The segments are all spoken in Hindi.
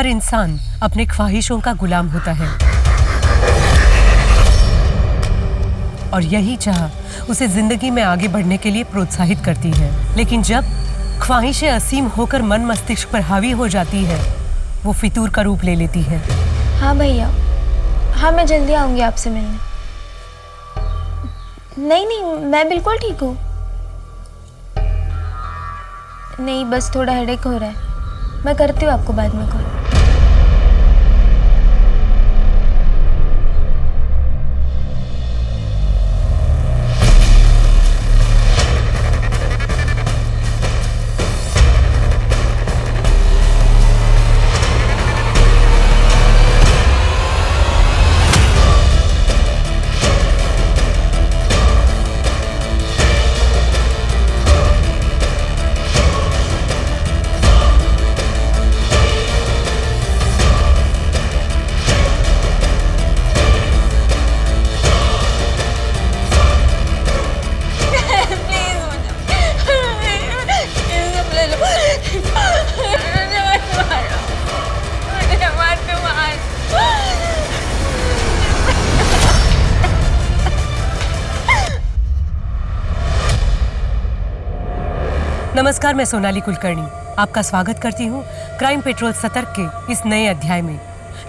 हर इंसान अपने ख्वाहिशों का गुलाम होता है और यही चाह उसे जिंदगी में आगे बढ़ने के लिए प्रोत्साहित करती है। लेकिन जब ख्वाहिशें असीम होकर मन मस्तिष्क पर हावी हो जाती है, वो फितूर का रूप ले लेती है। हाँ भैया, हाँ मैं जल्दी आऊंगी आपसे मिलने। नहीं, मैं बिल्कुल ठीक हूँ। नहीं, बस थोड़ा हेडेक हो रहा है। मैं करती हूँ आपको बाद में कॉल। नमस्कार, मैं सोनाली कुलकर्णी आपका स्वागत करती हूँ क्राइम पेट्रोल सतर्क के इस नए अध्याय में,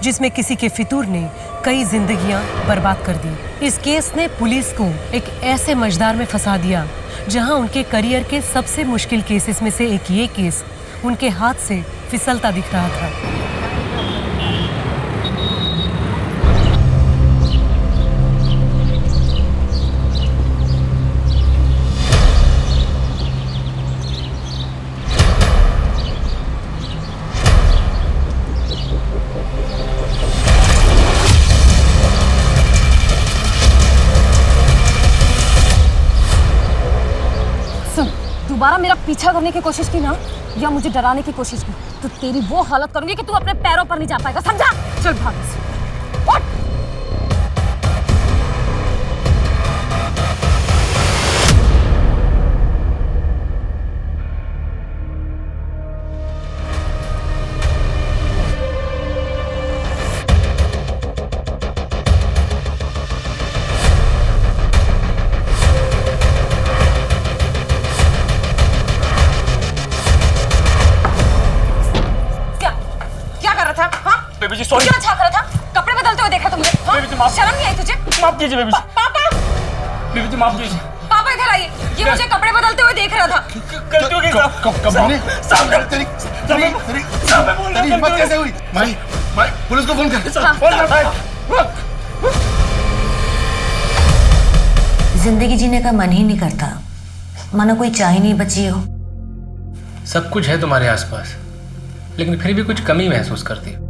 जिसमें किसी के फितूर ने कई जिंदगियां बर्बाद कर दी। इस केस ने पुलिस को एक ऐसे मझदार में फंसा दिया जहां उनके करियर के सबसे मुश्किल केसेस में से एक ये केस उनके हाथ से फिसलता दिख रहा था। दोबारा मेरा पीछा करने की कोशिश की ना, या मुझे डराने की कोशिश की, तो तेरी वो हालत करूंगी कि तू अपने पैरों पर नहीं जा पाएगा, समझा? चल भाग इससे। उठ। बेबी जी सॉरी। क्या छा कर रहा था? कपड़े बदलते हुए देखा तुमने? हाँ? बेबी जी माफ। शर्म नहीं आई तुझे? माफ कीजिए बेबी जी। पापा! बेबी जी माफ कीजिए। पापा इधर आइए। ये मुझे कपड़े बदलते हुए देख रहा था। गलती हो गई साहब। कब मैंने तेरी हिम्मत कैसे हुई? माई पुलिस को फोन कर। फोन कर। जिंदगी जीने का मन ही नहीं करता, मानो कोई चाह ही नहीं बची हो। सब कुछ है तुम्हारे आसपास, लेकिन फिर भी कुछ कमी महसूस करती हो।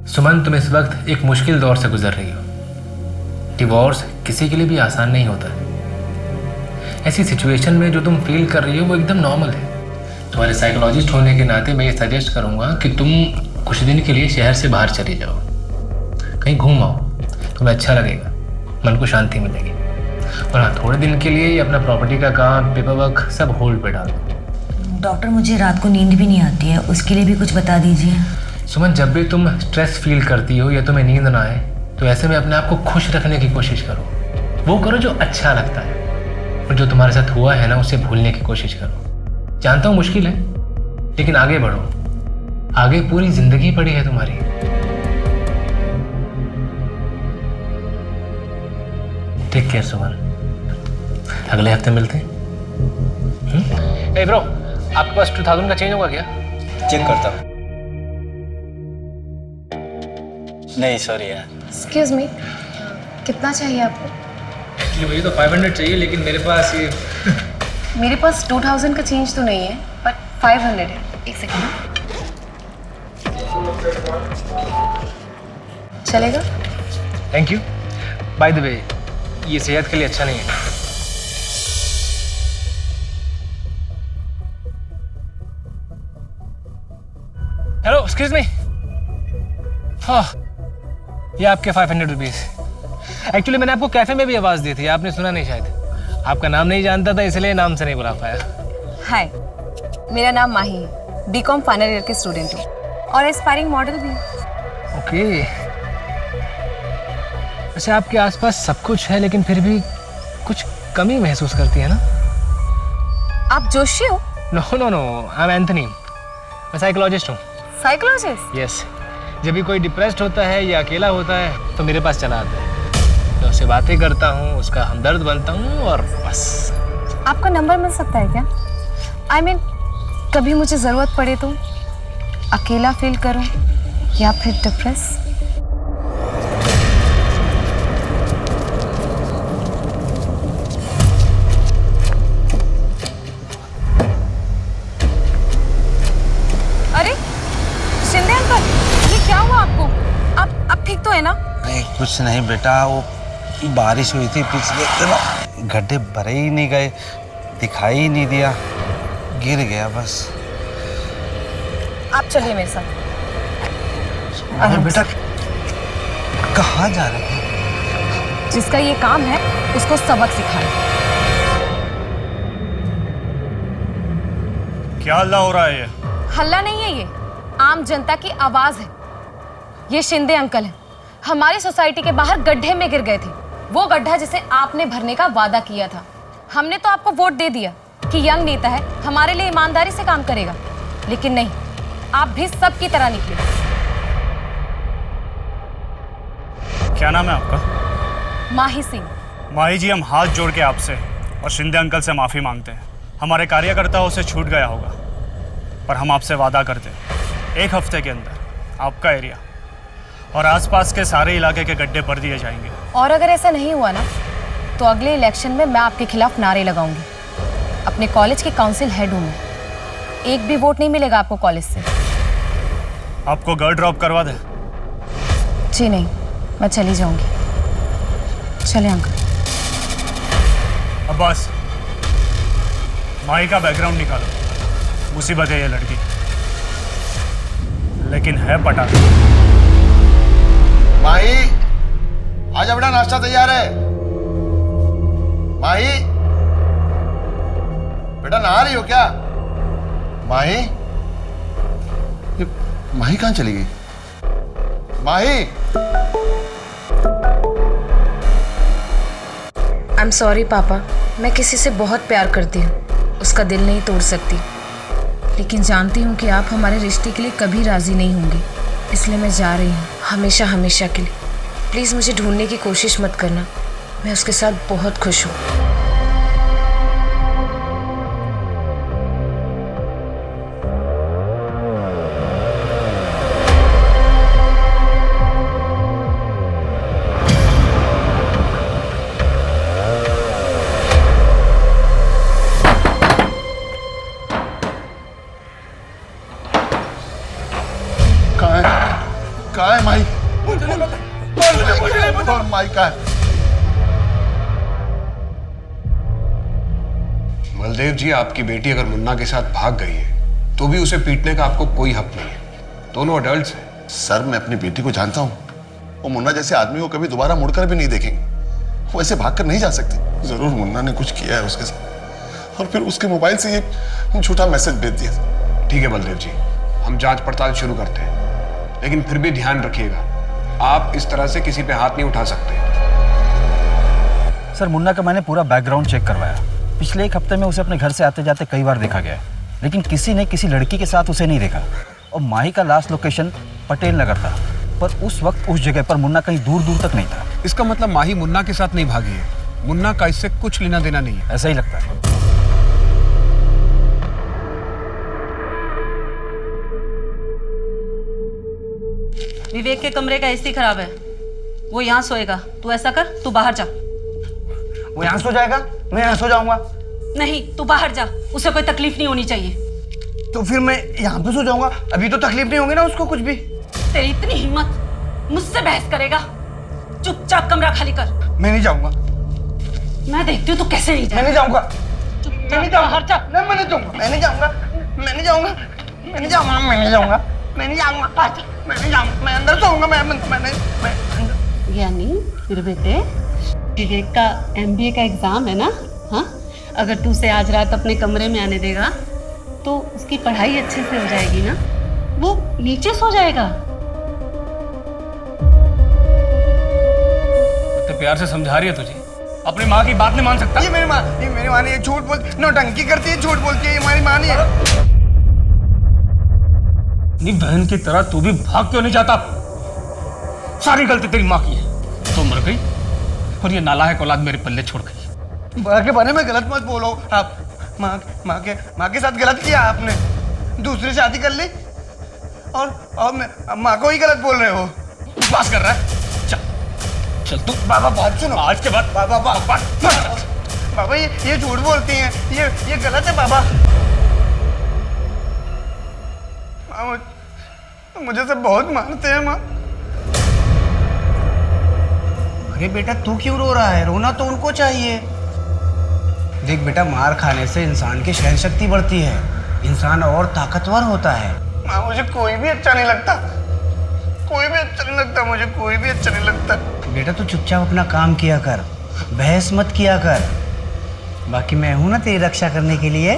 सुमन, तुम इस वक्त एक मुश्किल दौर से गुजर रही हो। डिवोर्स किसी के लिए भी आसान नहीं होता है। ऐसी सिचुएशन में जो तुम फील कर रही हो वो एकदम नॉर्मल है। तुम्हारे साइकोलॉजिस्ट होने के नाते मैं ये सजेस्ट करूंगा कि तुम कुछ दिन के लिए शहर से बाहर चली जाओ, कहीं घूम आओ, तुम्हें अच्छा लगेगा, मन को शांति मिलेगी। और हाँ, थोड़े दिन के लिए अपना प्रॉपर्टी का काम, पेपर वर्क सब होल्ड पे डाल दो। डॉक्टर, मुझे रात को नींद भी नहीं आती है, उसके लिए भी कुछ बता दीजिए। सुमन, जब भी तुम स्ट्रेस फील करती हो या तुम्हें नींद ना आए, तो ऐसे में अपने आप को खुश रखने की कोशिश करो। वो करो जो अच्छा लगता है, और जो तुम्हारे साथ हुआ है ना, उसे भूलने की कोशिश करो। जानता हूँ मुश्किल है, लेकिन आगे बढ़ो। आगे पूरी जिंदगी पड़ी है तुम्हारी। टेक केयर सुमन, अगले हफ्ते मिलते हैं। ए ब्रो, आपके पास 2000 का चेंज होगा क्या? चेक करता हूँ। नहीं सॉरी यार। एक्सक्यूज मी, कितना चाहिए आपको? एक्चुअली मुझे तो 500 चाहिए, लेकिन मेरे पास ये मेरे पास 2000 का चेंज तो नहीं है, बट 500 है। एक सेकेंड। चलेगा? Thank you. By the way, ये सेहत के लिए अच्छा नहीं है। Hello, excuse me. हाँ, ये आपके 500 रुपीज़। एक्चुअली मैंने आपको कैफे में भी आवाज़ दी थी, आपने सुना नहीं शायद। आपका नाम नहीं जानता था, इसलिए नाम से नहीं बुला पाया। हाय, मेरा नाम माही है, बीकॉम फाइनल ईयर की स्टूडेंट हूँ। और एस्पायरिंग मॉडल भी। ओके। अच्छा, आपके आसपास सब कुछ है लेकिन फिर भी कुछ कमी महसूस करती है ना? आप जोशी हो? No no no, I am Anthony. मैं साइकोलॉजिस्ट हूँ। साइकोलॉजिस्ट? यस। जब भी कोई डिप्रेस्ड होता है या अकेला होता है तो मेरे पास चला आता है। मैं उससे बातें करता हूँ, उसका हमदर्द बनता हूँ और बस। आपका नंबर मिल सकता है क्या? आई मीन, कभी मुझे ज़रूरत पड़े तो, अकेला फील करूँ या फिर डिप्रेस। अरे शिंदे अंकल, ये क्या हुआ आपको? आप ठीक तो है ना? नहीं कुछ नहीं बेटा, वो बारिश हुई थी पिछले दिनों, गड्ढे भरे ही नहीं गए, दिखाई ही नहीं दिया, गिर गया बस। आप चलिए मेरे साथ। अरे बेटा कहाँ जा रहे हैं? जिसका ये काम है उसको सबक सिखाएं। क्या हल्ला हो रहा है ये? हल्ला नहीं है, ये आम जनता की आवाज है। ये शिंदे अंकल हैं, हमारी सोसाइटी के बाहर गड्ढे में गिर गए थे। वो गड्ढा जिसे आपने भरने का वादा किया था। हमने तो आपको वोट दे दिया कि यंग नेता है, हमारे लिए ईमानदारी से काम करेगा, लेकिन नहीं, आप भी सबकी तरह निकले। क्या नाम है आपका? माही सिंह। माही जी, हम हाथ जोड़ के आपसे और शिंदे अंकल से माफ़ी मांगते हैं। हमारे कार्यकर्ताओं से छूट गया होगा, पर हम आपसे वादा करते हैं 1 हफ्ते के अंदर आपका एरिया और आसपास के सारे इलाके के गड्ढे भर दिए जाएंगे। और अगर ऐसा नहीं हुआ ना, तो अगले इलेक्शन में मैं आपके खिलाफ नारे लगाऊंगी। अपने कॉलेज की काउंसिल हेड हूँ मैं, एक भी वोट नहीं मिलेगा आपको कॉलेज से। आपको घर ड्रॉप करवा दे? जी नहीं, मैं चली जाऊंगी। चले अंकल। अब्बास, माही का बैकग्राउंड निकालो। मुसीबत है ये लड़की, लेकिन है पटा। माही, आजा बेटा, नाश्ता तैयार है। माही, बेटा नहा रही हो क्या? माही, ये माही कहाँ चली गई? माही, आई एम सॉरी पापा, मैं किसी से बहुत प्यार करती हूँ, उसका दिल नहीं तोड़ सकती, लेकिन जानती हूँ कि आप हमारे रिश्ते के लिए कभी राजी नहीं होंगे, इसलिए मैं जा रही हूँ, हमेशा हमेशा के लिए। प्लीज़ मुझे ढूंढने की कोशिश मत करना, मैं उसके साथ बहुत खुश हूँ। कहाँ है माही? और माही कहाँ है? बलदेव जी, आपकी बेटी अगर मुन्ना के साथ भाग गई है तो भी उसे पीटने का आपको कोई हक नहीं है। दोनों अडल्ट्स हैं। सर, मैं अपनी बेटी को जानता हूँ, वो मुन्ना जैसे आदमी को कभी दोबारा मुड़कर भी नहीं देखेंगे। वो ऐसे भागकर नहीं जा सकती। जरूर मुन्ना ने कुछ किया है उसके साथ, और फिर उसके मोबाइल से ये झूठा मैसेज भेज दिया। ठीक है बलदेव जी, हम जांच पड़ताल शुरू करते हैं, लेकिन फिर भी ध्यान रखिएगा, आप इस तरह से किसी पे हाथ नहीं उठा सकते। सर, मुन्ना का मैंने पूरा बैकग्राउंड चेक करवाया। पिछले 1 हफ्ते में उसे अपने घर से आते जाते कई बार देखा गया है, लेकिन किसी ने किसी लड़की के साथ उसे नहीं देखा। और माही का लास्ट लोकेशन पटेल नगर था, पर उस वक्त उस जगह पर मुन्ना कहीं दूर दूर तक नहीं था। इसका मतलब माही मुन्ना के साथ नहीं भागी है। मुन्ना का इससे कुछ लेना देना नहीं है। ऐसा ही लगता है। विवेक के कमरे का एसी खराब है, वो यहाँ सोएगा। तू ऐसा कर, तू बाहर जा। वो यहाँ सो जाएगा, मैं यहाँ सो जाऊंगा। नहीं, तू बाहर जा, उसे कोई तकलीफ नहीं होनी चाहिए। तो फिर मैं यहाँ पे सो जाऊंगा, अभी तो तकलीफ नहीं होगी ना उसको कुछ भी। तेरी इतनी हिम्मत, मुझसे बहस करेगा? चुपचाप कमरा खाली कर। मैं नहीं जाऊंगा। मैं देखती हूँ तू कैसे नहीं मैं नहीं जाऊंगा। मैं नहीं जाऊंगा। हट जा। नहीं, मैं नहीं जाऊंगा। मैं नहीं जाऊंगा। मैं नहीं जाऊंगा। मैं नहीं जाऊंगा। मैं नहीं जाऊंगा। मैं नहीं जाऊंगा। मैं नहीं जाऊंगा। मैं अंदर सोऊंगा। मैं यानी फिर बेटे, विवेक का MBA का एग्जाम है ना? हाँ, अगर तू उसे आज रात अपने कमरे में आने देगा तो उसकी पढ़ाई अच्छे से हो जाएगी ना? वो नीचे सो जाएगा। तो प्यार से समझा रही है तुझे, अपनी माँ की बात नहीं मान सकता। ये मेरी माँ नहीं है, झूठ बोल, नौटंकी करती है, झूठ बोलती है, ये हमारी माँ नहीं है। नहीं, बहन की तरह तू भी भाग क्यों नहीं जाता? सारी गलती तेरी माँ की है। तो मर गई और ये नालायक औलाद मेरे पल्ले छोड़ गई। माँ के बारे में गलत मत बोलो आप। माँ के साथ गलत किया आपने, दूसरी शादी कर ली और माँ को ही गलत बोल रहे हो। बस कर रहा है, चल तू। बाबा बात सुनो, आज के बाद बाबा ये झूठ बोलती हैं, ये गलत है बाबा। मुझे सब बहुत मारते हैं माँ। अरे बेटा तू क्यों रो रहा है? रोना तो उनको चाहिए। देख बेटा, मार खाने से इंसान की सहन शक्ति बढ़ती है, इंसान और ताकतवर होता है। माँ मुझे कोई भी अच्छा नहीं लगता, कोई भी अच्छा नहीं लगता, मुझे कोई भी अच्छा नहीं लगता। बेटा तू चुपचाप अपना काम किया कर, बहस मत किया कर, बाकी मैं हूं ना तेरी रक्षा करने के लिए।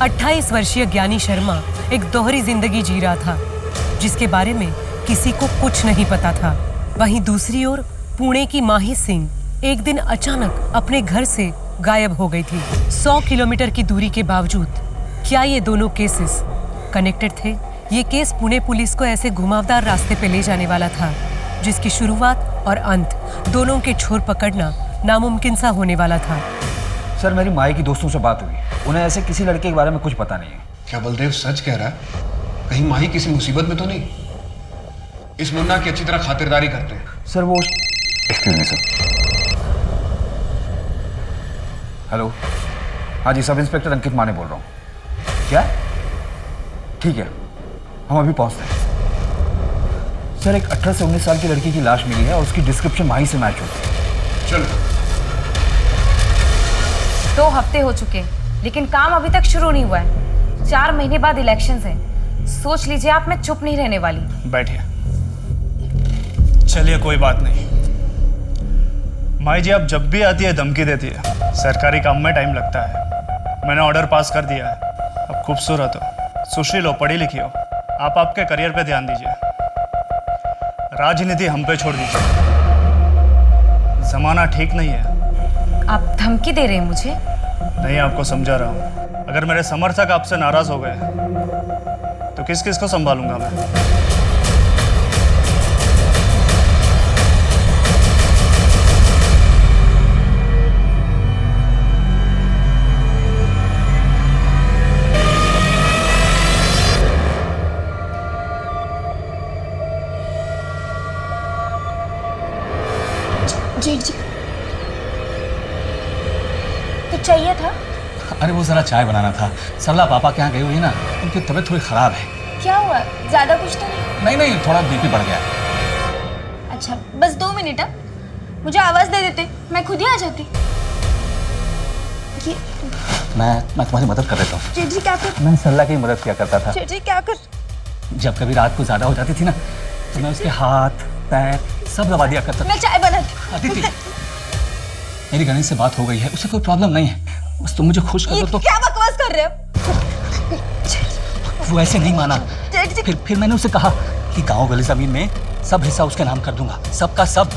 28 वर्षीय ज्ञानी शर्मा एक दोहरी जिंदगी जी रहा था, जिसके बारे में किसी को कुछ नहीं पता था। वहीं दूसरी ओर पुणे की माही सिंह एक दिन अचानक अपने घर से गायब हो गई थी। 100 किलोमीटर की दूरी के बावजूद क्या ये दोनों केसेस कनेक्टेड थे? ये केस पुणे पुलिस को ऐसे घुमावदार रास्ते पे ले जाने वाला था जिसकी शुरुआत और अंत दोनों के छोर पकड़ना नामुमकिन सा होने वाला था। सर मेरी माई की दोस्तों से बात हुई, उन्हें ऐसे किसी लड़के के बारे में कुछ पता नहीं है। क्या बलदेव सच कह रहा है? कहीं माही किसी मुसीबत में तो नहीं? इस मुन्ना की अच्छी तरह खातिरदारी करते हैं। सर वो एक्सक्यूज मी सर। हेलो, हाँ जी, सब इंस्पेक्टर अंकित माने बोल रहा हूँ। क्या? ठीक है, हम अभी पहुँचते हैं। सर एक 18 से 19 साल की लड़की की लाश मिली है और उसकी डिस्क्रिप्शन माही से मैच होती है। चलो। 2 हफ्ते हो चुके लेकिन काम अभी तक शुरू नहीं हुआ है। 4 महीने बाद इलेक्शंस हैं। सोच लीजिए आप, मैं चुप नहीं रहने वाली। बैठिए। चलिए कोई बात नहीं। माई जी आप जब भी आती है धमकी देती है। सरकारी काम में टाइम लगता है। मैंने ऑर्डर पास कर दिया है। आप खूबसूरत हो, सुशील हो, पढ़ी लिखी हो, आप आपके करियर पे ध्यान दीजिए, राजनीति हम पे छोड़ दीजिए। जमाना ठीक नहीं है। आप धमकी दे रहे हैं मुझे? नहीं, आपको समझा रहा हूँ। अगर मेरे समर्थक आपसे नाराज हो गए तो किस किस को संभालूंगा मैं? जी तो चाहिए था? अरे वो जरा चाय बनाना था। सरला पापा के यहाँ गई हुई ना, उनकी तबीयत थोड़ी खराब है। क्या हुआ? ज्यादा कुछ तो नहीं? नहीं, थोड़ा बीपी बढ़ गया है। अच्छा बस 2 मिनट, मुझे आवाज दे देते, मैं खुद ही आ जाती। मैं तुम्हारी मदद कर देता हूँ। जी क्या कर? मैं सरला की मदद किया करता था। जी क्या कर? जब कभी रात को ज्यादा हो जाती थी ना, तो मैं उसके हाथ पैर सब दबा दिया करता था। मैं चाय बनाती। अदिति, मेरी गणेश से बात हो गई है, उसे कोई प्रॉब्लम नहीं है, बस तुम मुझे खुश कर दो तो। क्या बकवास कर रहे हो? वो ऐसे नहीं माना। फिर मैंने उसे कहा कि गांव गली जमीन में सब हिस्सा उसके नाम कर दूंगा, सबका सब।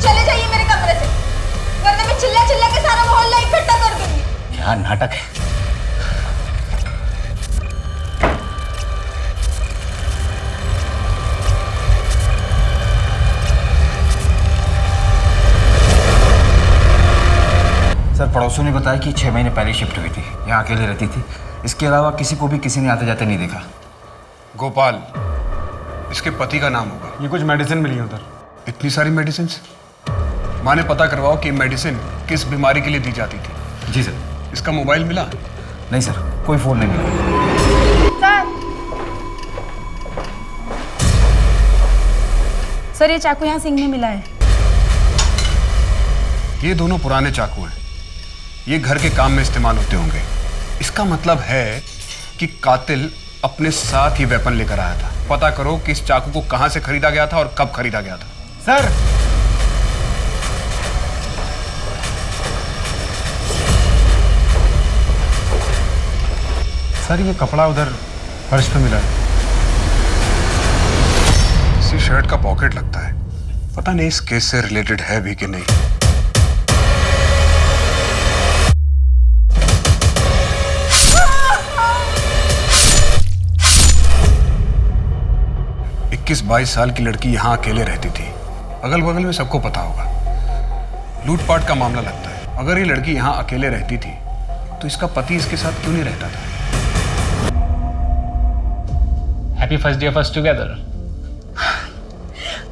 चले जाइए मेरे कमरे से, वरना मैं चिल्ला चिल्ला के सारा मोहल्ला इकट्ठा कर दूंगी। क्या नाटक है। सर पड़ोसियों ने बताया कि 6 महीने पहले शिफ्ट हुई थी, यहाँ अकेले रहती थी। इसके अलावा किसी को भी किसी ने आते जाते नहीं देखा। गोपाल, इसके पति का नाम होगा। ये कुछ मेडिसिन मिली है उधर। इतनी सारी मेडिसिन? माँ ने पता करवाओ कि मेडिसिन किस बीमारी के लिए दी जाती थी। जी सर। इसका मोबाइल मिला? नहीं सर, कोई फोन नहीं मिला। सर ये चाकू यहाँ सिंह में मिला है। ये दोनों पुराने चाकू हैं, ये घर के काम में इस्तेमाल होते होंगे। इसका मतलब है कि कातिल अपने साथ ही वेपन लेकर आया था। पता करो कि इस चाकू को कहां से खरीदा गया था और कब खरीदा गया था। सर सर ये कपड़ा उधर फर्श पे मिला है। इसी शर्ट का पॉकेट लगता है। पता नहीं इस केस से रिलेटेड है भी कि नहीं। इक्कीस 22 साल की लड़की यहाँ अकेले रहती थी। अगल बगल में सबको पता होगा। लूटपाट का मामला लगता है। अगर ये लड़की यहाँ अकेले रहती थी तो इसका पति इसके साथ क्यों नहीं रहता था? Happy first day of us together.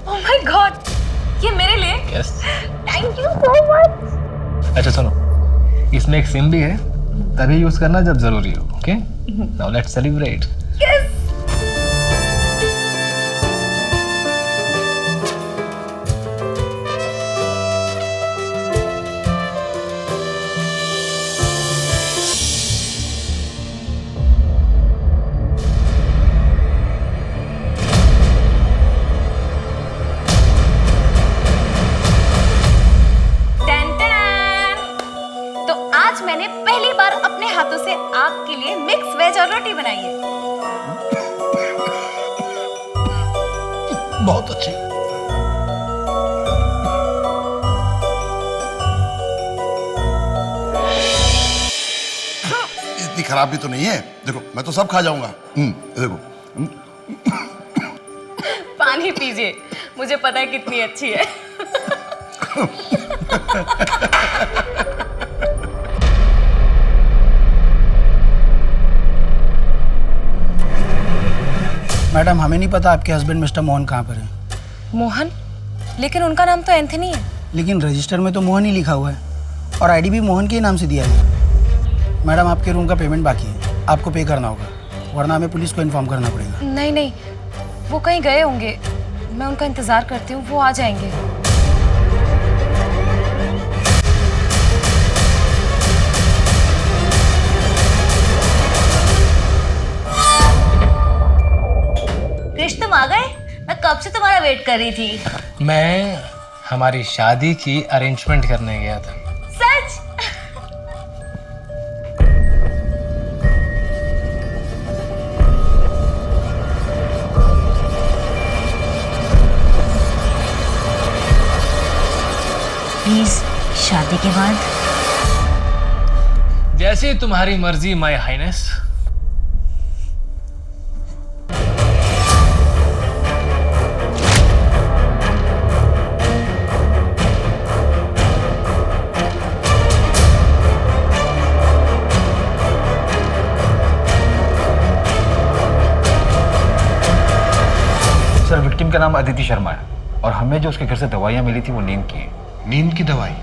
Oh my God, ये मेरे लिए? Yes. Thank you so much. अच्छा सुनो, इसमें एक सिम भी है, तभी यूज करना जब जरूरी हो। Okay, now let's celebrate. Yes. मैंने पहली बार अपने हाथों से आपके लिए मिक्स वेज और रोटी बनाई है। बहुत अच्छी। इतनी खराब भी तो नहीं है। देखो मैं तो सब खा जाऊंगा। देखो पानी पीजिए, मुझे पता है कितनी अच्छी है। मैडम हमें नहीं पता आपके हस्बैंड मिस्टर मोहन कहाँ पर है। मोहन? लेकिन उनका नाम तो एंथनी है। लेकिन रजिस्टर में तो मोहन ही लिखा हुआ है और आईडी भी मोहन के ही नाम से दिया है। मैडम आपके रूम का पेमेंट बाकी है, आपको पे करना होगा, वरना हमें पुलिस को इन्फॉर्म करना पड़ेगा। नहीं नहीं, वो कहीं गए होंगे, मैं उनका इंतजार करती हूँ, वो आ जाएंगे। कृष्ण तुम आ गए? मैं कब से तुम्हारा वेट कर रही थी। मैं हमारी शादी की अरेंजमेंट करने गया था। सच? प्लीज शादी के बाद? जैसे तुम्हारी मर्जी माय हाइनेस। सर विक्टिम का नाम अदिति शर्मा है और हमें जो उसके घर से दवाइयाँ मिली थी वो नींद की है। नींद की दवाई?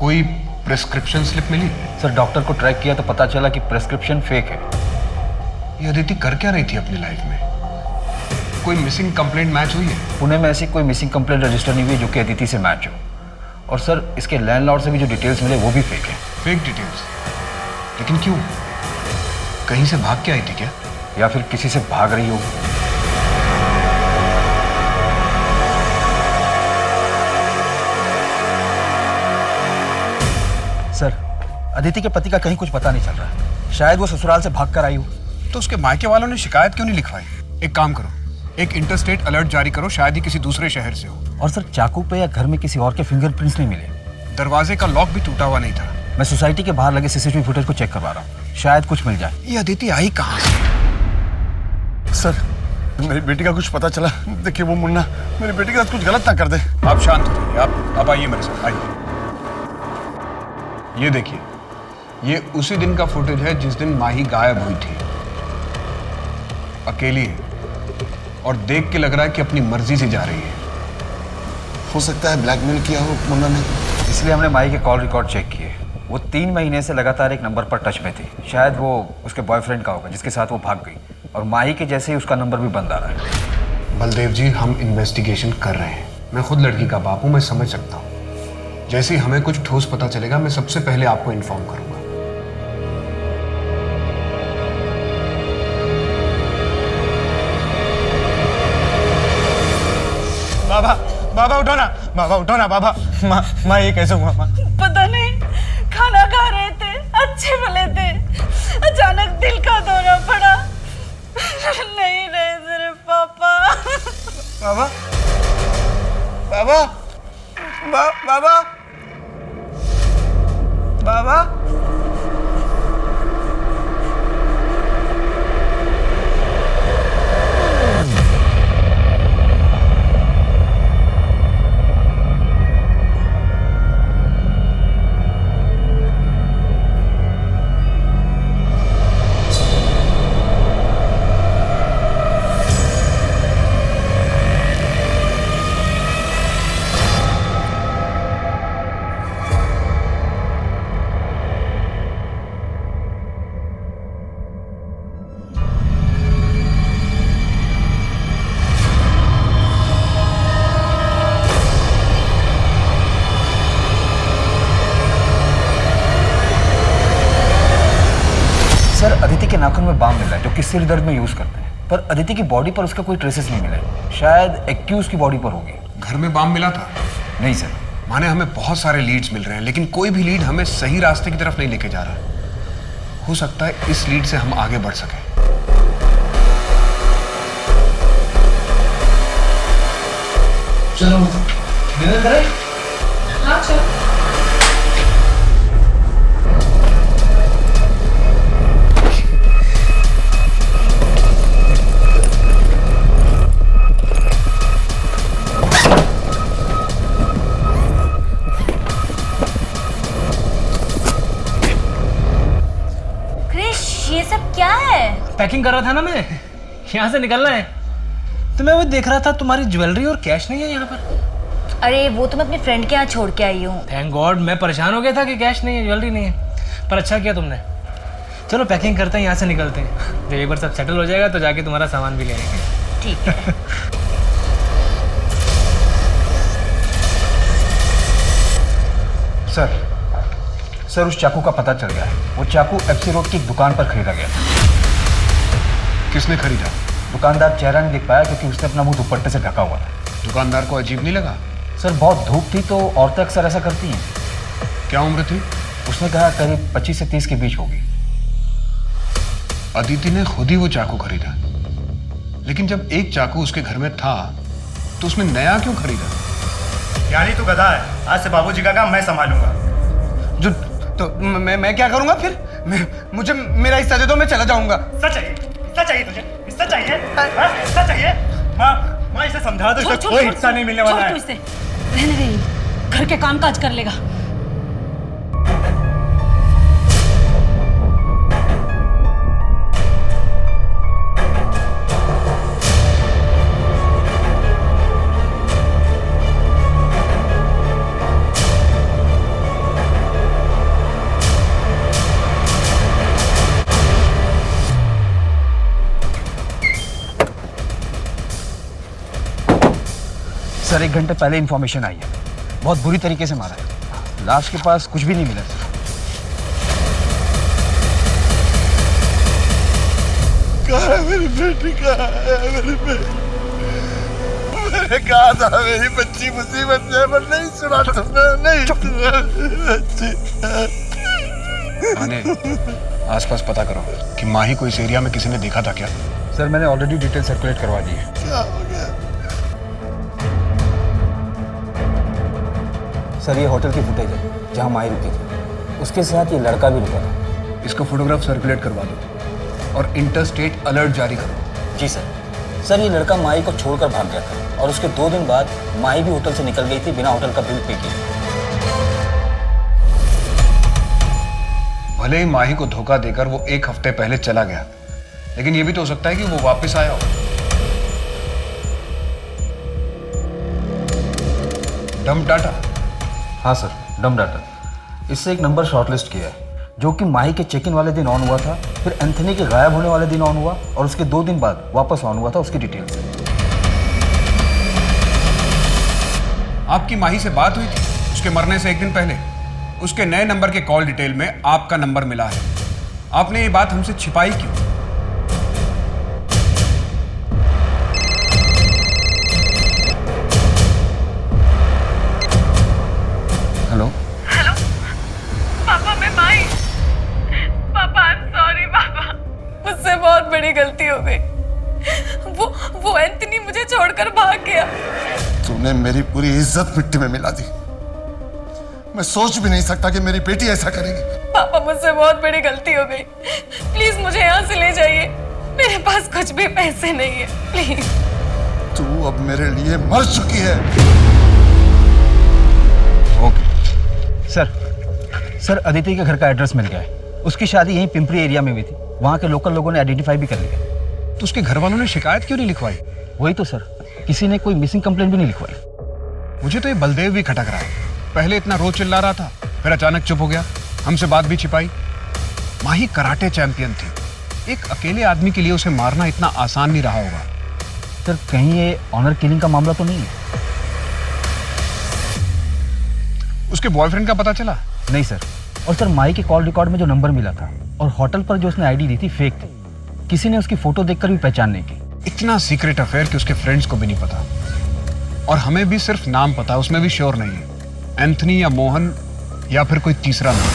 कोई प्रिस्क्रिप्शन स्लिप मिली? सर डॉक्टर को ट्रैक किया तो पता चला कि प्रिस्क्रिप्शन फेक है। ये अदिति कर क्या रही थी अपनी लाइफ में? कोई मिसिंग कंप्लेंट मैच हुई है? पुणे में ऐसी कोई मिसिंग कंप्लेंट रजिस्टर नहीं हुई जो कि अदिति से मैच हो। और सर इसके लैंडलॉर्ड से भी जो डिटेल्स मिले वो भी फेक है। Fake details? लेकिन क्यों? कहीं से भाग के आई थी क्या? या फिर किसी से भाग रही होगी। सर अदिति के पति का कहीं कुछ पता नहीं चल रहा है। शायद वो ससुराल से भाग कर आई हो। तो उसके मायके वालों ने शिकायत क्यों नहीं लिखवाई? एक काम करो, एक इंटरस्टेट अलर्ट जारी करो, शायद ही किसी दूसरे शहर से हो। और सर चाकू पे या घर में किसी और के फिंगरप्रिंट्स नहीं मिले। दरवाजे का लॉक भी टूटा हुआ नहीं था। मैं सोसाइटी के बाहर लगे सीसीटीवी फुटेज को चेक करवा रहा हूँ, शायद कुछ मिल जाए। ये अदिति आई कहाँ से? सर मेरी बेटी का कुछ पता चला। देखिए वो मुन्ना मेरी बेटी के साथ कुछ गलत ना कर दे। आप शांत हो जाइए, आप आइए मेरे साथ, आइए। ये देखिए, ये उसी दिन का फुटेज है जिस दिन माही गायब हुई थी। अकेली है और देख के लग रहा है कि अपनी मर्जी से जा रही है। हो सकता है ब्लैकमेल किया हो मुन्ना ने, इसलिए हमने माही के कॉल रिकॉर्ड चेक किए। वो 3 महीने से लगातार एक नंबर पर टच में थी। शायद वो उसके बॉयफ्रेंड का होगा जिसके साथ वो भाग गई, और माही के जैसे ही उसका नंबर भी बंद आ रहा है। बलदेव जी हम इन्वेस्टिगेशन कर रहे हैं। मैं खुद लड़की का बाप हूं, मैं समझ सकता हूँ। जैसे ही हमें कुछ ठोस पता चलेगा मैं सबसे पहले आपको इन्फॉर्म करूंगा। बाबा बाबा उठो ना, बाबा उठो ना बाबा। माँ ये कैसे हुआ माँ? पता नहीं, खाना खा रहे थे, अच्छे भले थे, अचानक दिल का दौरा पड़ा, नहीं रहे सिर्फ पापा। बाबा बाबा बाबा बाबा सर, अदिति के नाखून में बाम मिला है जो कि सिर दर्द में यूज करते हैं, पर अदिति की बॉडी पर उसका कोई ट्रेसेस नहीं मिले। शायद एक्यूज की बॉडी पर होगी। घर में बाम मिला था? नहीं सर। माने हमें बहुत सारे लीड्स मिल रहे हैं, लेकिन कोई भी लीड हमें सही रास्ते की तरफ नहीं लेके जा रहा। हो सकता है इस लीड से हम आगे बढ़ सकें। चलो डिनर करें? हाँ चलो। ये सब क्या है? पैकिंग कर रहा था ना मैं, यहाँ से निकलना है। तो मैं वो देख रहा था तुम्हारी ज्वेलरी और कैश नहीं है यहाँ पर। अरे वो तो मैं अपने फ्रेंड के यहाँ छोड़ के आई हूँ। थैंक गॉड, मैं परेशान हो गया था कि कैश नहीं है, ज्वेलरी नहीं है। पर अच्छा किया तुमने। चलो पैकिंग करते हैं, यहाँ से निकलते हैं। जब एक बार सब सेटल हो जाएगा तो जाके तुम्हारा सामान भी ले आएंगे। ठीक है। सर उस चाकू का पता चल गया है। वो चाकू एफसी रोड की एक दुकान पर खरीदा गया था। किसने खरीदा? दुकानदार चेहरा नहीं दिख पाया क्योंकि उसने अपना मुंह दुपट्टे से ढका हुआ था। दुकानदार को अजीब नहीं लगा? सर बहुत धूप थी तो औरतें अक्सर ऐसा करती हैं। क्या उम्र थी? उसने कहा करीब 25 से 30 के बीच होगी। अदिति ने खुद ही वो चाकू खरीदा, लेकिन जब एक चाकू उसके घर में था तो उसने नया क्यों खरीदा? यानी तू गधा है। आज से बाबूजी का काम मैं संभालूंगा। जो तो मैं क्या करूंगा फिर? मुझे मेरा हिस्सा दे दो, मैं चला जाऊंगा। हिस्सा चाहिए? हिस्सा चाहिए तुझे? हिस्सा चाहिए? हाँ? हिस्सा चाहिए? माँ इसे समझा दो, इसे कोई हिस्सा नहीं मिलने वाला है। रहने दे, घर के काम काज कर लेगा। सर 1 घंटे पहले इंफॉर्मेशन आई है, बहुत बुरी तरीके से मारा है। लाश के पास कुछ भी नहीं मिला सर। कहाँ है मेरी बेटी? कहाँ है मेरी बेटी? मैंने कहा था मेरी बच्ची मुसीबत में, पर नहीं सुना तुमने। नहीं बच्ची। माने आसपास पता करो कि माही को इस एरिया में किसी ने देखा था क्या? सर मैंने ऑलरेडी डिटेल सर्कुलेट करवा दी है। क्या हो गया? सर ये होटल की फुटेज है जहाँ माही रुकी थी, उसके साथ ये लड़का भी रुका था। इसको फोटोग्राफ सर्कुलेट करवा दो और इंटरस्टेट अलर्ट जारी करो। जी सर ये लड़का माही को छोड़कर भाग गया था और उसके 2 दिन बाद माही भी होटल से निकल गई थी बिना होटल का बिल पे किए। भले ही माही को धोखा देकर वो 1 हफ्ते पहले चला गया, लेकिन ये भी तो हो सकता है कि वो वापस आया हो। Dump data? हाँ सर, डम डाटा। इससे एक नंबर शॉर्टलिस्ट किया है जो कि माही के चेक इन वाले दिन ऑन हुआ था, फिर एंथनी के गायब होने वाले दिन ऑन हुआ और उसके 2 दिन बाद वापस ऑन हुआ था, उसकी डिटेल्स। आपकी माही से बात हुई थी उसके मरने से 1 दिन पहले? उसके नए नंबर के कॉल डिटेल में आपका नंबर मिला है। आपने ये बात हमसे छिपाई क्यों? हेलो पापा, मैं माही। पापा आई एम मुझसे बहुत बड़ी गलती हो गई। वो एंथनी मुझे छोड़कर भाग गया। तूने मेरी पूरी इज्जत मिट्टी में मिला दी। मैं सोच भी नहीं सकता कि मेरी बेटी ऐसा करेगी। पापा, मुझसे बहुत बड़ी गलती हो गई। प्लीज मुझे यहाँ से ले जाइए। मेरे पास कुछ भी पैसे नहीं है, प्लीज। तू अब मेरे लिए मर चुकी है। ओके सर, अदिति के घर का एड्रेस मिल गया है। उसकी शादी यहीं पिंपरी एरिया में हुई थी। वहाँ के लोकल लोगों ने आइडेंटिफाई भी कर लिया। तो उसके घर वालों ने शिकायत क्यों नहीं लिखवाई? वही तो सर, किसी ने कोई मिसिंग कंप्लेंट भी नहीं लिखवाई। मुझे तो ये बलदेव भी खटक रहा है। पहले इतना रोज चिल्ला रहा था, फिर अचानक चुप हो गया, हमसे बात भी छिपाई। माही कराटे चैंपियन थी। एक अकेले आदमी के लिए उसे मारना इतना आसान नहीं रहा होगा। सर, कहीं ये ऑनर किलिंग का मामला तो नहीं है? उसके बॉयफ्रेंड का पता चला? नहीं सर। और सर, माही के कॉल रिकॉर्ड में जो नंबर मिला था और होटल पर जो उसने आईडी दी थी फेक थी। किसी ने उसकी फोटो देखकर भी पहचान नहीं की। इतना सीक्रेट अफेयर कि उसके फ्रेंड्स को भी नहीं पता, और हमें भी सिर्फ नाम पता है, उसमें भी श्योर नहीं है एंथनी या मोहन या फिर कोई तीसरा नाम।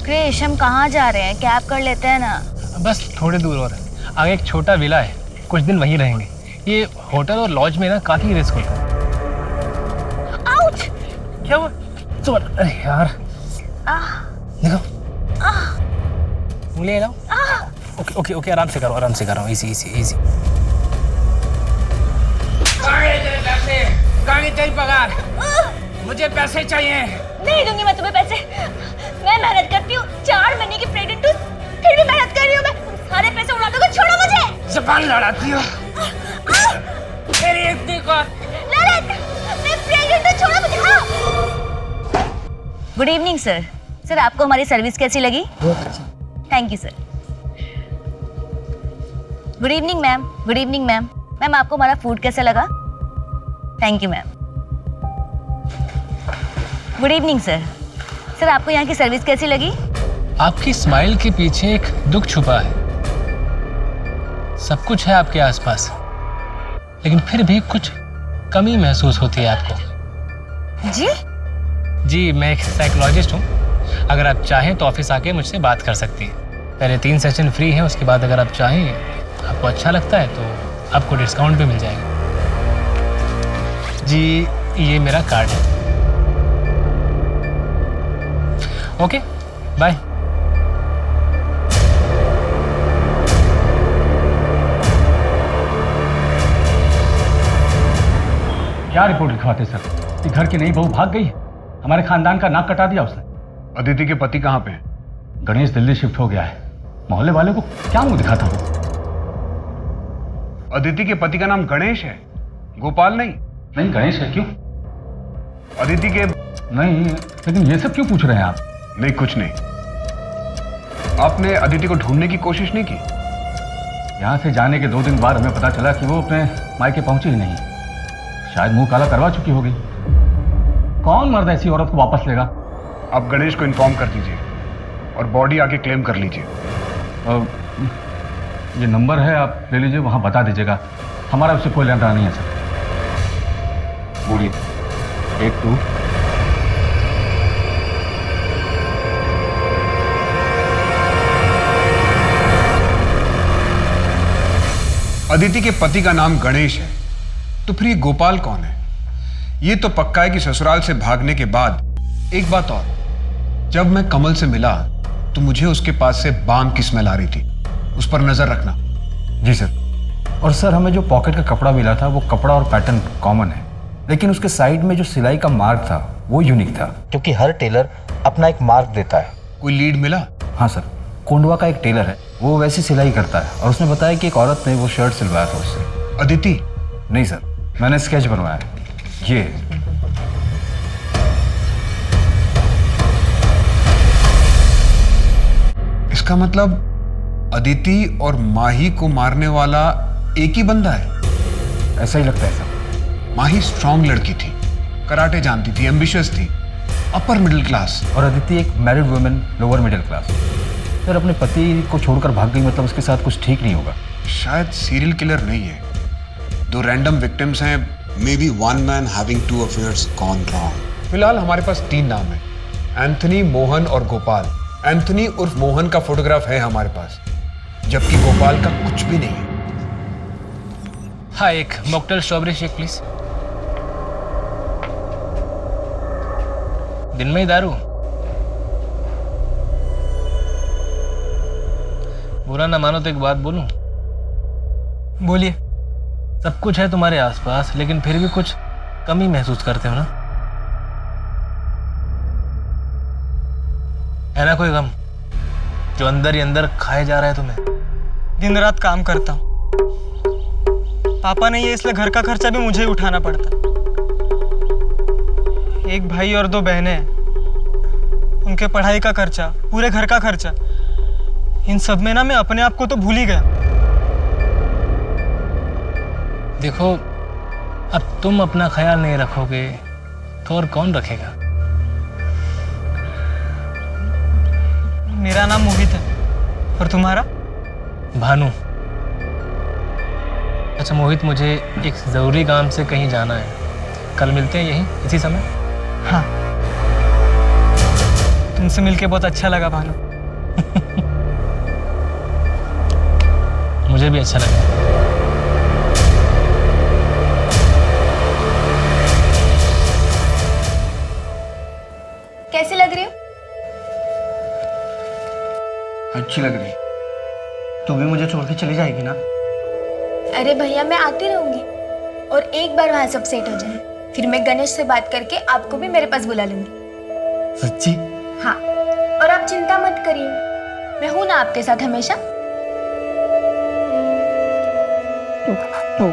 क्रिश, हम कहाँ जा रहे हैं? कैब कर लेते हैं ना। बस थोड़े दूर और है। आगे एक छोटा विला है, कुछ दिन वहीं रहेंगे। ये होटल और लॉज में ना काफी रिस्क होता है। आउच! क्या हुआ? अरे यार, देखो उंगली लाओ। ओके ओके ओके, आराम से करो, इजी। कहाँ तेरी पगार? मुझे पैसे चाहिए। नहीं दूंगी मैं तुम्हें पैसे। मैं मेहनत करती हूँ, 4 महीने की प्रेग्नेंट हूँ, फिर भी मेहनत कर रही हूँ। मैं सारे पैसे उड़ा दूंगा, छोड़ो मुझे। ज़बान लड़ाती हो तेरी इतनी को। ललित, मैं प्रेग्नेंट हूँ, छोड़ो मुझे। Good evening sir. सर, आपको हमारी सर्विस कैसी लगी? Thank you sir. Good evening ma'am. Ma'am, आपको हमारा फूड कैसा लगा? Thank you ma'am. Good evening sir. Sir, आपको यहाँ की सर्विस कैसी लगी? आपकी स्माइल के पीछे एक दुख छुपा है। सब कुछ है आपके आसपास, लेकिन फिर भी कुछ कमी महसूस होती है आपको। जी, मैं एक साइकोलॉजिस्ट हूँ। अगर आप चाहें तो ऑफिस आके मुझसे बात कर सकती हैं। पहले 3 सेशन फ्री हैं, उसके बाद अगर आप चाहें, आपको अच्छा लगता है तो आपको डिस्काउंट भी मिल जाएगा। जी, ये मेरा कार्ड है। Okay, bye. क्या रिपोर्ट लिखवाते सर? कि घर की नई बहू भाग गई, हमारे खानदान का नाक कटा दिया उसने। अदिति के पति कहाँ पे हैं? गणेश दिल्ली शिफ्ट हो गया है। मोहल्ले वाले को क्या मुंह दिखाता हूँ? अदिति के पति का नाम गणेश है, गोपाल नहीं? नहीं, गणेश है। क्यों? अदिति के नहीं, लेकिन ये सब क्यों पूछ रहे हैं आप? नहीं, कुछ नहीं। आपने अदिति को ढूंढने की कोशिश नहीं की? यहाँ से जाने के 2 दिन बाद हमें पता चला कि वो अपने मायके पहुंची ही नहीं। शायद मुंह काला करवा चुकी होगी। कौन मर्द ऐसी औरत को वापस लेगा? आप गणेश को इन्फॉर्म कर दीजिए और बॉडी आके क्लेम कर लीजिए। ये नंबर है, आप ले लीजिए, वहाँ बता दीजिएगा। हमारा उससे कोई लेना नहीं है सर। बोलिए। 1 2। अदिति के पति का नाम गणेश है, तो फिर ये गोपाल कौन है? ये तो पक्का है कि ससुराल से भागने के बाद। एक बात और, जब मैं कमल से मिला तो मुझे उसके पास से बाम की स्मेल आ रही थी, उस पर नजर रखना। जी सर। और सर, हमें जो पॉकेट का कपड़ा मिला था वो कपड़ा और पैटर्न कॉमन है, लेकिन उसके साइड में जो सिलाई का मार्क था वो यूनिक था, क्योंकि हर टेलर अपना एक मार्क देता है। कोई लीड मिला? हाँ सर, कोंडवा का एक टेलर है, वो वैसी सिलाई करता है, और उसने बताया कि एक औरत ने वो शर्ट सिलवाया था उससे। अदिति? नहीं सर, मैंने स्केच बनवाया। ये इसका मतलब अदिति और माही को मारने वाला एक ही बंदा है? ऐसा ही लगता है सर। माही स्ट्रांग लड़की थी, कराटे जानती थी, एम्बिशियस थी, अपर मिडिल क्लास। और अदिति एक married women, lower middle class. Sir, अपने पति को छोड़कर भाग गई, मतलब उसके साथ कुछ ठीक नहीं होगा। शायद सीरियल किलर नहीं है, 2 रैंडम विक्टिम्स हैं। May be 1 man having 2 affairs gone wrong. फिलहाल हमारे पास 3 नाम हैं, एंथनी, मोहन और गोपाल। एंथनी उर्फ मोहन का फोटोग्राफ है हमारे पास, जबकि गोपाल का कुछ भी नहीं है। हाँ, एक मॉकटेल स्ट्रॉबेरी शेक प्लीज। दिन में ही दारू? बुरा ना मानो तो एक बात बोलूं? बोलिए। सब कुछ है तुम्हारे आसपास, लेकिन फिर भी कुछ कमी महसूस करते हो ना? है ना कोई गम जो अंदर ही अंदर खाए जा रहा है तुम्हें? दिन रात काम करता हूँ, पापा नहीं है इसलिए घर का खर्चा भी मुझे ही उठाना पड़ता। एक भाई और 2 बहनें हैं, उनके पढ़ाई का खर्चा, पूरे घर का खर्चा, इन सब में ना मैं अपने आप को तो भूल ही गया। देखो, अब तुम अपना ख्याल नहीं रखोगे तो और कौन रखेगा? मेरा नाम मोहित है, और तुम्हारा? भानु। अच्छा मोहित, मुझे एक ज़रूरी काम से कहीं जाना है, कल मिलते हैं यहीं इसी समय? हाँ, तुमसे मिलके बहुत अच्छा लगा भानु। मुझे भी अच्छा लगा। कैसी लग रही हो? अच्छी लग रही। तू भी मुझे छोड़ के चली जाएगी ना? अरे भैया, मैं आती रहूंगी, और एक बार वहाँ सब सेट हो जाए फिर मैं गणेश से बात करके आपको भी मेरे पास बुला लूंगी। सच्ची? हाँ, और आप चिंता मत करिए, मैं हूं ना आपके साथ हमेशा। तू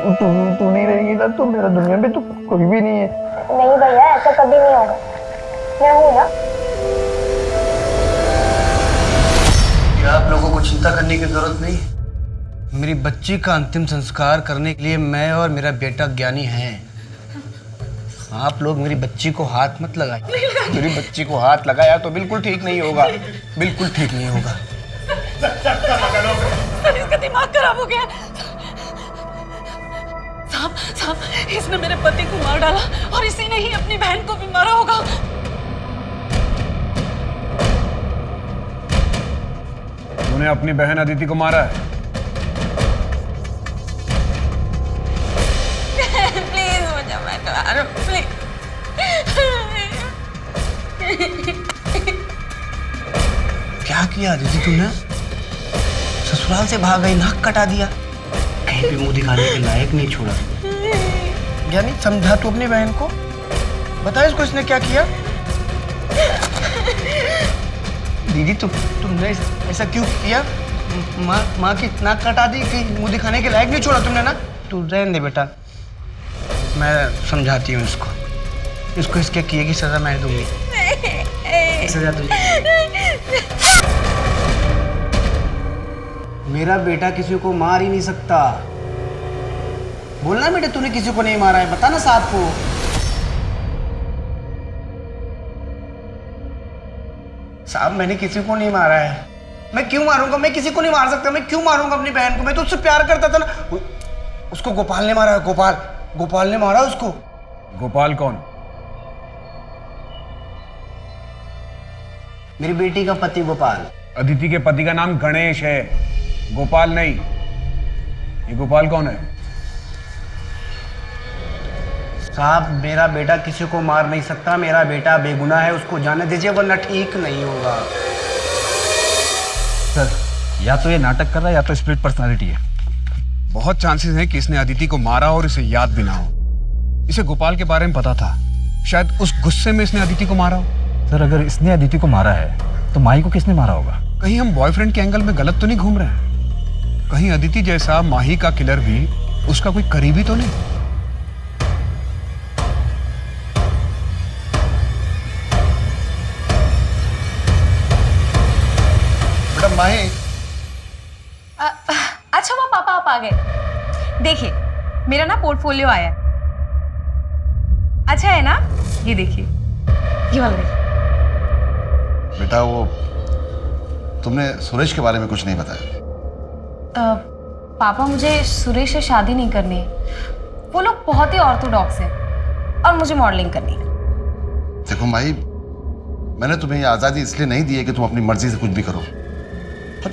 नहीं रहेगी ना तो मेरा दुनिया में तो कोई भी नहीं है। नहीं भैया, ऐसा कभी नहीं होगा, मैं हूं ना। आप लोगों को चिंता करने की जरूरत नहीं। मेरी बच्ची का अंतिम संस्कार करने के लिए मैं और मेरा बेटा ज्ञानी हैं। आप लोग मेरी बच्ची को हाथ मत लगाए। मेरी बच्ची को हाथ लगाया तो बिल्कुल ठीक नहीं होगा, बिल्कुल ठीक नहीं होगा। इसका दिमाग खराब हो गया। साहब, साहब, इसने मेरे पति को मार डाला और इसी ने ही अपनी बहन को भी मारा होगा। तूने अपनी बहन अदिति को मारा है? प्लीज मुझे मत मारो, प्लीज। क्या किया अदिति तूने? ससुराल से भाग गई, नाक कटा दिया, कहीं भी मुंह दिखाने के लायक नहीं छोड़ा। ज्ञानी, समझा तू अपनी बहन को, बता इसको इसने क्या किया। दीदी तुमने ऐसा क्यों किया? माँ की नाक कटा दी, कहीं मुंह दिखाने के लायक नहीं छोड़ा तुमने ना। तू रहने दे बेटा, मैं समझाती हूँ इसको इसके किए की सजा मैं दूंगी। सजा तुझे। मेरा बेटा किसी को मार ही नहीं सकता। बोलना बेटा, तूने किसी को नहीं मारा है, बता ना साहब को। साहब, मैंने किसी को नहीं मारा है। मैं क्यों मारूंगा? मैं किसी को नहीं मार सकता। मैं क्यों मारूंगा अपनी बहन को? मैं तो उससे प्यार करता था ना। उसको गोपाल ने मारा है। गोपाल ने मारा उसको। गोपाल कौन? मेरी बेटी का पति गोपाल। अदिति के पति का नाम गणेश है, गोपाल नहीं। ये गोपाल कौन है? साहब, मेरा बेटा किसी को मार नहीं सकता। मेरा बेटा बेगुनाह है, उसको जाने दीजिए वरना ठीक नहीं होगा। सर, या तो ये नाटक कर रहा है या तो स्प्लिट पर्सनालिटी है। बहुत चांसेस हैं कि इसने अदिति को मारा और इसे याद भी ना हो। इसे गोपाल के बारे में पता था, शायद उस गुस्से में इसने अदिति को मारा हो। सर, अगर इसने अदिति को मारा है तो माही को किसने मारा होगा? कहीं हम बॉयफ्रेंड के एंगल में गलत तो नहीं घूम रहे हैं? कहीं अदिति जैसा माही का किलर भी उसका कोई करीबी तो नहीं? बेटा माही। अच्छा वो पापा आप आ गए। देखिए, मेरा ना पोर्टफोलियो आया है। अच्छा है ना? ये देखिए, ये वाला देखिए। बेटा, वो तुमने सुरेश के बारे में कुछ नहीं बताया। पापा, मुझे सुरेश से शादी नहीं करनी है। वो लोग बहुत ही ऑर्थोडॉक्स हैं और मुझे मॉडलिंग करनी है। देखो माही, मैंने तुम्हें ये आज़ादी इसलिए नहीं दी है कि तुम अपनी मर्जी से कुछ भी करो। और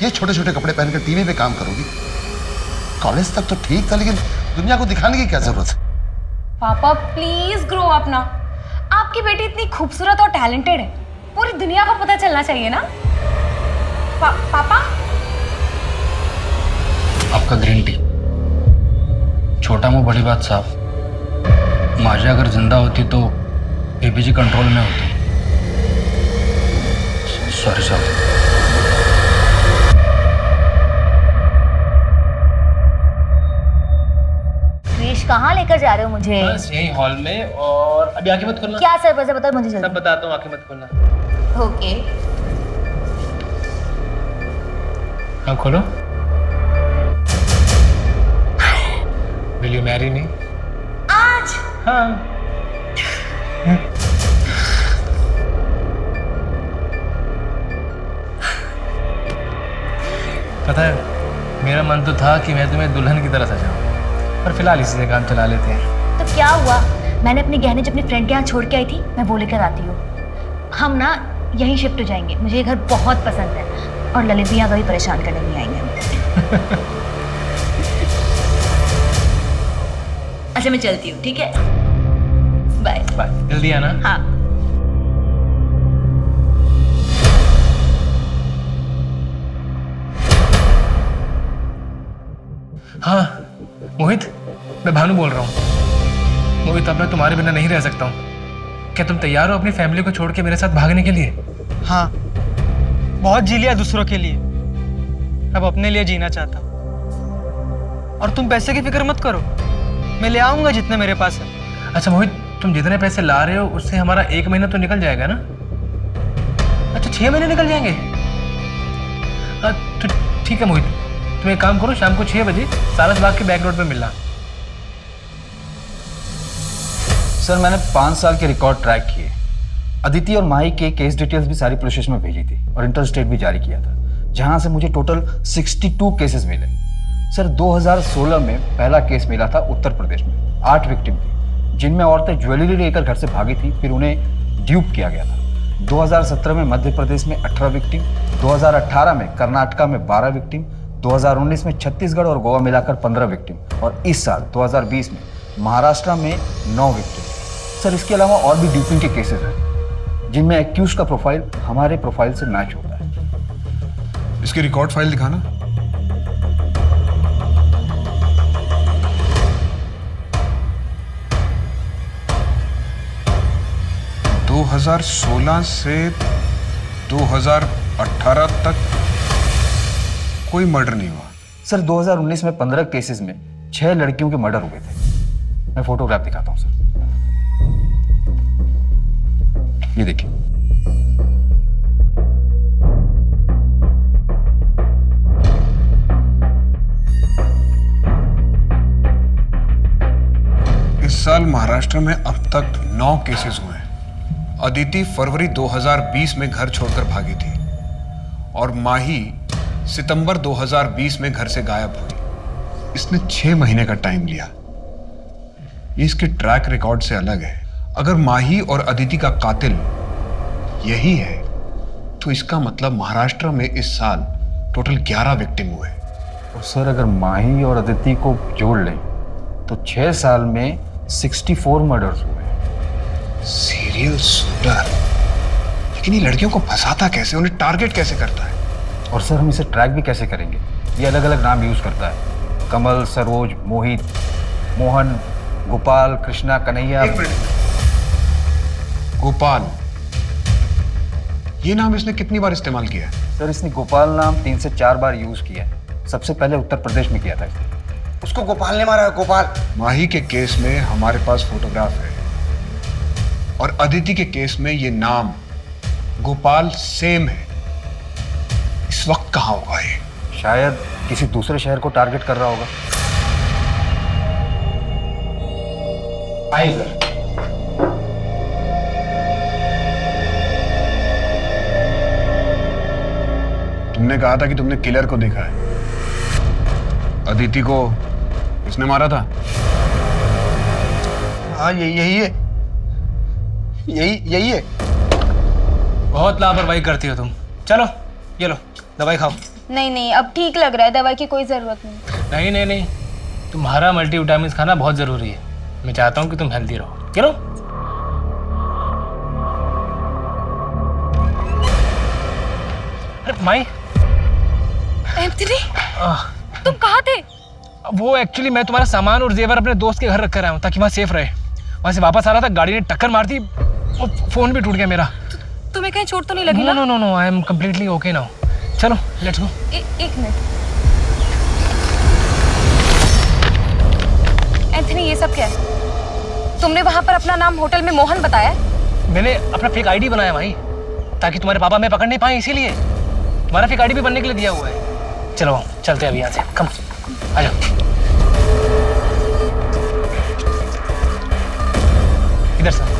ये छोटे छोटे कपड़े पहनकर टीवी पे काम करोगी? कॉलेज तक तो ठीक था, लेकिन दुनिया को दिखाने की क्या जरूरत है? पापा प्लीज ग्रो अप ना। आपकी बेटी इतनी खूबसूरत और टैलेंटेड है, पूरी दुनिया को पता चलना चाहिए ना। पापा आपका ग्रीन टी। छोटा मुंह बड़ी बात साहब। माजा अगर जिंदा होती तो बीबीजी कंट्रोल में होती। सॉरी साहब। क्रिश कहाँ लेकर जा रहे हो मुझे? बस यही हॉल में, और अभी आंखें मत खोलना। क्या सर वैसे बताओ मुझे जल्दी। सब बताता हूँ, आंखें मत खोलना। ओके। अब खोलो। Will you marry me? आज? हाँ। पता है, मेरा मन तो था कि मैं तुम्हें दुल्हन की तरह सजाऊं, पर फिलहाल इसी से काम चला लेते हैं। तो क्या हुआ? मैंने अपने गहने जब अपनी फ्रेंड के यहाँ छोड़ के आई थी, मैं वो लेकर आती हूँ। हम ना यहीं शिफ्ट हो जाएंगे, मुझे ये घर बहुत पसंद है, और ललित भी यहाँ कभी परेशान करने नहीं आएंगे हमें। अच्छा मैं चलती हूँ, ठीक है? बाय बाय, जल्दी आना। हाँ। हाँ मोहित, मैं भानु बोल रहा हूँ। मोहित, अब मैं तुम्हारे बिना नहीं रह सकता हूँ। क्या तुम तैयार हो अपनी फैमिली को छोड़ के मेरे साथ भागने के लिए? हाँ, बहुत जी लिया दूसरों के लिए, अब अपने लिए जीना चाहता हूँ। और तुम पैसे की फिक्र मत करो, मैं ले आऊंगा जितने मेरे पास है। अच्छा मोहित, तुम जितने पैसे ला रहे हो उससे हमारा 1 महीना तो निकल जाएगा ना? अच्छा 6 महीने निकल जाएंगे? तो ठीक है मोहित, तुम एक काम करो, शाम को 6 बजे सारस बाग के बैक रोड पे मिलना। सर मैंने 5 साल के रिकॉर्ड ट्रैक किए। अदिति और माही के केस डिटेल्स भी सारी पुलिस स्टेशन में भेजी थी और इंटरस्टेट भी जारी किया था, जहां से मुझे टोटल 62 केसेस मिले। सर 2016 में पहला केस मिला था उत्तर प्रदेश में, 8 विक्टिम थी, जिनमें औरतें ज्वेलरी लेकर घर से भागी थी, फिर उन्हें ड्यूप किया गया था। 2017 में मध्य प्रदेश में 18 विक्टिम, 2018 में कर्नाटका में 12 विक्टिम, 2019 में छत्तीसगढ़ और गोवा मिलाकर 15 विक्टिम, और इस साल 2020 में महाराष्ट्र में 9 विक्टिम। सर इसके अलावा और भी ड्यूपिंग के केसेस हैं, जिनमें एक्यूज का प्रोफाइल हमारे प्रोफाइल से मैच होता है। इसकी रिकॉर्ड फाइल दिखाना। दो 2016 से 2018 तक कोई मर्डर नहीं हुआ। सर 2019 में 15 केसेस में 6 लड़कियों के मर्डर हुए थे। मैं फोटोग्राफ दिखाता हूं सर, ये देखिए। इस साल महाराष्ट्र में अब तक 9 केसेस हुए हैं। अदिति फरवरी 2020 में घर छोड़कर भागी थी और माही सितंबर 2020 में घर से गायब हुई। इसने 6 महीने का टाइम लिया। ये इसके ट्रैक रिकॉर्ड से अलग है। अगर माही और अदिति का कातिल यही है तो इसका मतलब महाराष्ट्र में इस साल टोटल 11 विक्टिम हुए। और सर अगर माही और अदिति को जोड़ लें तो 6 साल में 64 मर्डर्स हुए। सीरियल शूटर, लेकिन ये लड़कियों को फंसाता कैसे, उन्हें टारगेट कैसे करता है? और सर हम इसे ट्रैक भी कैसे करेंगे? ये अलग अलग नाम यूज करता है, कमल, सरोज, मोहित, मोहन, गोपाल, कृष्णा, कन्हैया। गोपाल, ये नाम इसने कितनी बार इस्तेमाल किया है? सर इसने गोपाल नाम 3 से 4 बार यूज किया है। सबसे पहले उत्तर प्रदेश में किया था इसने। उसको गोपाल ने मारा है, गोपाल। माही के केस में हमारे पास फोटोग्राफ है और अदिति के केस में ये नाम गोपाल सेम है। इस वक्त कहाँ होगा ये? शायद किसी दूसरे शहर को टारगेट कर रहा होगा। आइए सर। तुमने कहा था कि तुमने किलर को देखा है। अदिति को किसने मारा था? हाँ यही है, यही है। बहुत लापरवाही करती हो तुम। चलो ये लो दवाई खाओ। नहीं नहीं, अब ठीक लग रहा है, दवाई की कोई ज़रूरत नहीं। नहीं नहीं नहीं, तुम्हारा मल्टीविटामिन खाना बहुत ज़रूरी है। मैं चाहता हूँ कि तुम हेल्दी रहो। चलो। अरे माई। एंथनी, तुम कहाँ थे? वो एक्चुअली मैं तुम्हारा सामान और जेवर अपने दोस्त के घर रख कर आया हूँ ताकि वहाँ सेफ रहे। वहाँ से वापस आ रहा था, गाड़ी ने टक्कर मार दी और फ़ोन भी टूट गया मेरा। तुम्हें कहीं चोट तो नहीं लगी? No no no, I am completely okay now. चलो लेट्स गो। एक मिनट एंथनी, ये सब क्या है? तुमने वहां पर अपना नाम होटल में मोहन बताया? मैंने अपना फेक आईडी बनाया भाई, ताकि तुम्हारे पापा मैं पकड़ नहीं पाए, इसीलिए तुम्हारा फेक आईडी भी बनने के लिए दिया हुआ है। चलो चलते हैं अभी यहाँ से। कम आ जाओ। इधर से।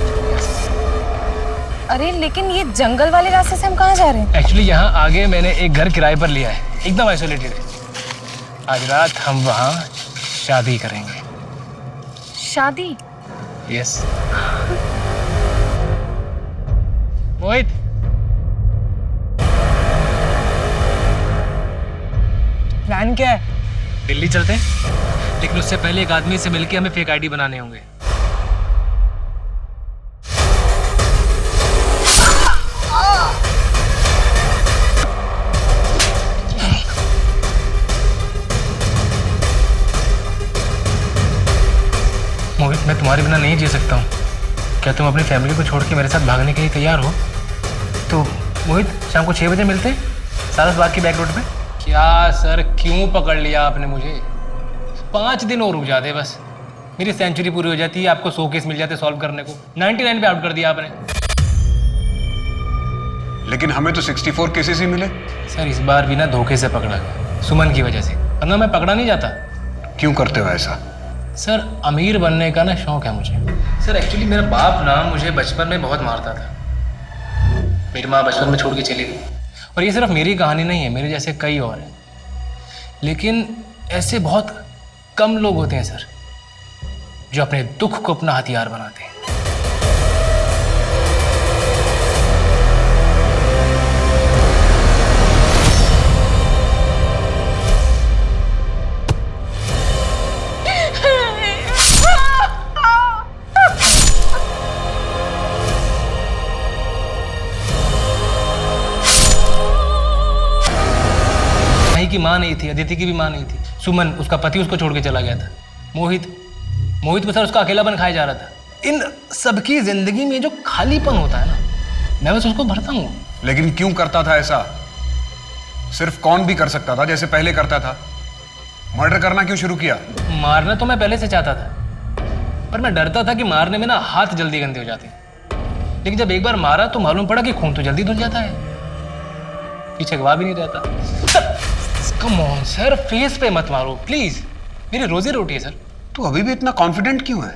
अरे लेकिन ये जंगल वाले रास्ते से हम कहाँ जा रहे हैं? एक्चुअली यहाँ आगे मैंने एक घर किराए पर लिया है, एकदम आइसोलेटेड है। आज रात हम वहाँ शादी करेंगे। शादी? यस। मोहित, प्लान क्या है? दिल्ली चलते हैं, लेकिन उससे पहले एक आदमी से मिलके हमें फेक आईडी बनाने होंगे। मोहित, मैं तुम्हारे बिना नहीं जी सकता हूँ। क्या तुम अपनी फैमिली को छोड़ के मेरे साथ भागने के लिए तैयार हो? तो मोहित, शाम को 6 बजे मिलते हैं सारस बाग की बैक रोड पे। क्या सर, क्यों पकड़ लिया आपने मुझे? 5 दिन और रुक जाते बस, मेरी सेंचुरी पूरी हो जाती है, आपको 100 केस मिल जाते सॉल्व करने को। 99 पे आउट कर दिया आपने। लेकिन हमें तो 64 केसेस ही मिले। सर इस बार भी ना धोखे से पकड़ा गया, सुमन की वजह से, वरना मैं पकड़ा नहीं जाता। क्यों करते हो ऐसा? सर अमीर बनने का ना शौक है मुझे। सर एक्चुअली मेरा बाप ना मुझे बचपन में बहुत मारता था। मेरी माँ बचपन में छोड़ के चली गई। और ये सिर्फ मेरी कहानी नहीं है, मेरे जैसे कई और हैं। लेकिन ऐसे बहुत कम लोग होते हैं सर, जो अपने दुख को अपना हथियार बनाते हैं। की माँ नहीं थी, अदिति की भी माँ नहीं थी। सुमन, उसका पति उसको छोड़ के चला गया था। मोहित को सर उसका अकेलापन खाया जा रहा था। इन सबकी जिंदगी में जो खालीपन होता है ना, मैं बस उसको भरता हूँ। लेकिन क्यों करता था ऐसा? सिर्फ कौन भी कर सकता था जैसे पहले करता था। मर्डर करना क्यों शुरू किया? मारना तो मैं पहले से चाहता था, पर मैं डरता था कि मारने में ना हाथ जल्दी गंदे हो जाते हैं। लेकिन जब एक बार मारा तो मालूम पड़ा कि खून तो जल्दी धुल जाता है, पीछे गवाह भी नहीं रहता। कम ऑन सर, फेस पे मत मारो प्लीज, मेरी रोजी रोटी है सर। तू अभी भी इतना कॉन्फिडेंट क्यों है?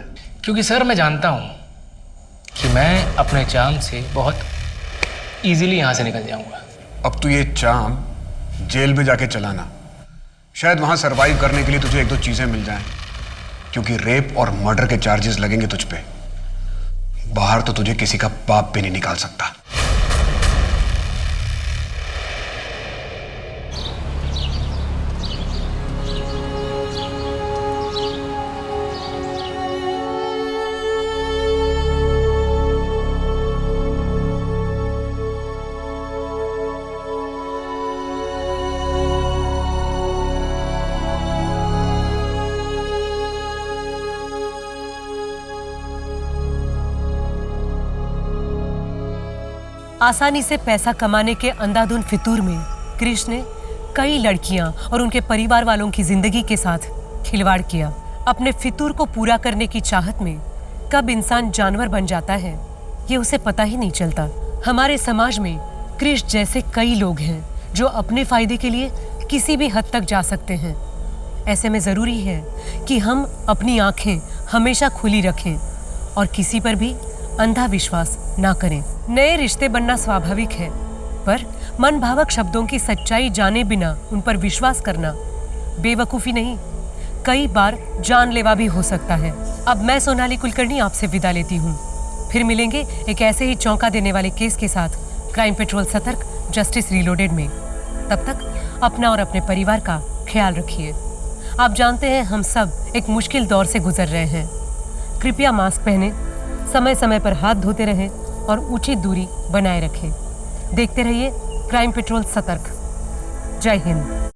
क्योंकि सर मैं जानता हूं कि मैं अपने चाम से बहुत इजीली यहां से निकल जाऊंगा। अब तू ये चाम जेल में जाके चलाना, शायद वहां सरवाइव करने के लिए तुझे 1-2 चीजें मिल जाएं, क्योंकि रेप और मर्डर के चार्जेस लगेंगे तुझ पे। बाहर तो तुझे किसी का बाप भी नहीं निकाल सकता। आसानी से पैसा कमाने के अंधाधुन फितूर में कृष्ण ने कई लड़कियां और उनके परिवार वालों की जिंदगी के साथ खिलवाड़ किया। अपने फितूर को पूरा करने की चाहत में कब इंसान जानवर बन जाता है, ये उसे पता ही नहीं चलता। हमारे समाज में कृष्ण जैसे कई लोग हैं जो अपने फायदे के लिए किसी भी हद तक जा सकते हैं। ऐसे में जरूरी है कि हम अपनी आंखें हमेशा खुली रखें और किसी पर भी अंधा विश्वास ना करें। नए रिश्ते बनना स्वाभाविक है, पर मन भावक शब्दों की सच्चाई जाने बिना उन पर विश्वास करना बेवकूफ़ी नहीं, कई बार जानलेवा भी हो सकता है। अब मैं सोनाली कुलकर्णी आपसे विदा लेती हूँ। फिर मिलेंगे एक ऐसे ही चौंका देने वाले केस के साथ क्राइम पेट्रोल सतर्क, जस्टिस रीलोडेड में। तब तक अपना और अपने परिवार का ख्याल रखिए। आप जानते हैं हम सब एक मुश्किल दौर से गुजर रहे हैं। कृपया मास्क पहने, समय समय पर हाथ धोते रहें और उचित दूरी बनाए रखें। देखते रहिए क्राइम पेट्रोल सतर्क। जय हिंद।